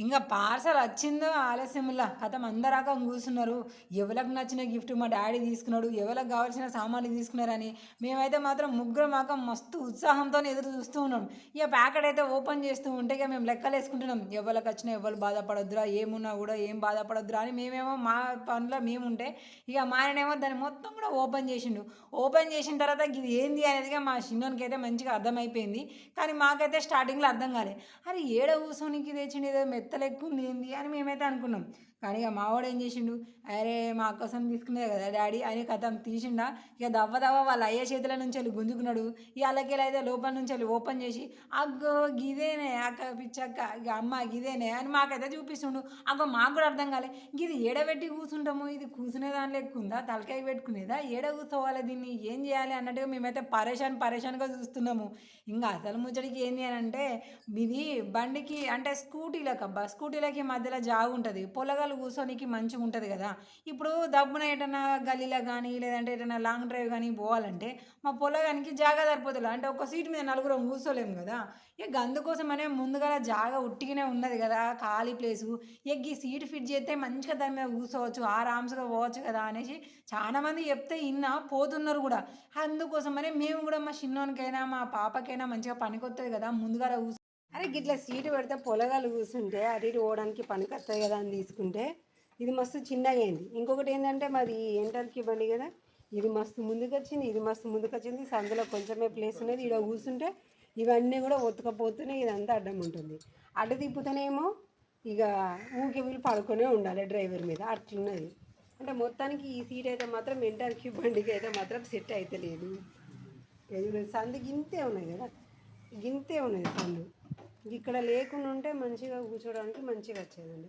ఇంకా పార్సల్ వచ్చిందో ఆలస్యంలా కథం అందరాక కూర్చున్నారు. ఎవరికి నచ్చిన గిఫ్ట్ మా డాడీ తీసుకున్నాడు, ఎవరికి కావాల్సిన సామాన్లు తీసుకున్నారని మేమైతే మాత్రం ముగ్గురు మాకు మస్తు ఉత్సాహంతో ఎదురు చూస్తూ ఉన్నాం. ఇక ప్యాకెట్ అయితే ఓపెన్ చేస్తూ ఉంటే ఇక మేము లెక్కలు వేసుకుంటున్నాం. ఎవరికి వచ్చినా ఎవరు బాధపడొద్దురా, ఏమున్నా కూడా ఏం బాధపడొద్దురా అని మేమేమో మా పనిలో మేముంటే ఇక మా ఆయనేమో దాన్ని మొత్తం కూడా ఓపెన్ చేసిండు. ఓపెన్ చేసిన తర్వాత ఇది ఏంది అనేదిగా మా చిన్నోనికి అయితే మంచిగా అర్థమైపోయింది. కానీ మాకైతే స్టార్టింగ్లో అర్థం కాలేదు. అరే ఏడ కూర్చోనికి తెచ్చిండు ఏదో మెత్తలెక్కుంది ఏంది అని మేమైతే అనుకున్నాం. కానీ ఇక మావాడు ఏం చేసిండు, అరే మా కోసం తీసుకునేది కదా డాడీ అని కథం తీసిండా. ఇక దవ్వ వాళ్ళ అయ్య చేతుల నుంచి వెళ్ళి గుంజుకున్నాడు. ఇక అలాగే అయితే లోపల నుంచి వెళ్ళి ఓపెన్ చేసి అగ్గో గిదేనే అక్క పిచ్చక్క ఇక అమ్మ గిదేనే అని మాకైతే చూపిస్తుండు. అగ్గో మాకు కూడా అర్థం కాలే, ఇది ఏడబెట్టి కూర్చుంటాము, ఇది కూర్చునే దానిలో ఎక్కుందా, తలకాయ పెట్టుకునేదా, ఏడ కూర్చోవాలి, దీన్ని ఏం చేయాలి అన్నట్టుగా మేమైతే పరేషాన్గా చూస్తున్నాము. ఇంకా అసలు ముచ్చడికి ఏంది అని అంటే ఇది బండికి అంటే స్కూటీలకి మధ్యలో జాగు ఉంటుంది, పొలగాలు కూర్చోనికి మంచిగా ఉంటుంది కదా. ఇప్పుడు దబ్బున ఎటన్నా గల్లీలో కానీ లేదంటే ఎటన్నా లాంగ్ డ్రైవ్ కానీ పోవాలంటే మా పొలగానికి జాగా సరిపోతుంది. అంటే ఒక సీట్ మీద నలుగురం కూర్చోలేము కదా. ఇక అందుకోసమనే ముందుగా జాగా ఉట్టిగానే ఉన్నది కదా, ఖాళీ ప్లేసు. ఇక ఈ సీట్ ఫిట్ చేస్తే మంచిగా దాని మీద కూర్చోవచ్చు, ఆరామ్స్గా పోవచ్చు కదా అనేసి చాలామంది చెప్తే ఇన్నా పోతున్నారు కూడా. అందుకోసమనే మేము కూడా మా చిన్నోనికైనా మా పాపకైనా మంచిగా పనికొస్తుంది కదా ముందుగా అరే గిట్లా సీటు పెడితే పొలగాలు కూర్చుంటే అటు ఇటు పోవడానికి పనికొస్తాయి కదా అని తీసుకుంటే ఇది మస్తు చిన్నగా అయింది. ఇంకొకటి ఏంటంటే మాది ఎంటర్కి బండి కదా, ఇది మస్తు ముందుకు వచ్చింది, ఇది మస్తు ముందుకు వచ్చింది. సందులో కొంచెమే ప్లేస్ ఉన్నది, ఇక్కడ కూర్చుంటే ఇవన్నీ కూడా ఒత్తుకపోతూనే ఇదంతా అడ్డం ఉంటుంది. అడ్డు తిప్పుతూనేమో ఇక ఊరికి వీళ్ళు పడుకొనే ఉండాలి డ్రైవర్ మీద, అట్లున్నది. అంటే మొత్తానికి ఈ సీట్ అయితే మాత్రం ఎంటర్కి బండికి అయితే మాత్రం సెట్ అయితే లేదు. సందు గింతే ఉన్నాయి కదా, గింతే ఉన్నది సందు. ఇక్కడ లేకుండా ఉంటే మంచిగా కూర్చోడానికి మంచిగా వచ్చేదండి.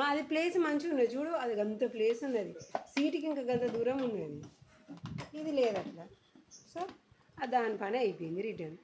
అది ప్లేస్ మంచిగా ఉన్నది చూడు, అది అంత ప్లేస్ ఉన్నది, సీటుకి ఇంకా గంత దూరం ఉన్నది. ఇది లేదు అట్లా. సో దాని పని అయిపోయింది రిటర్న్.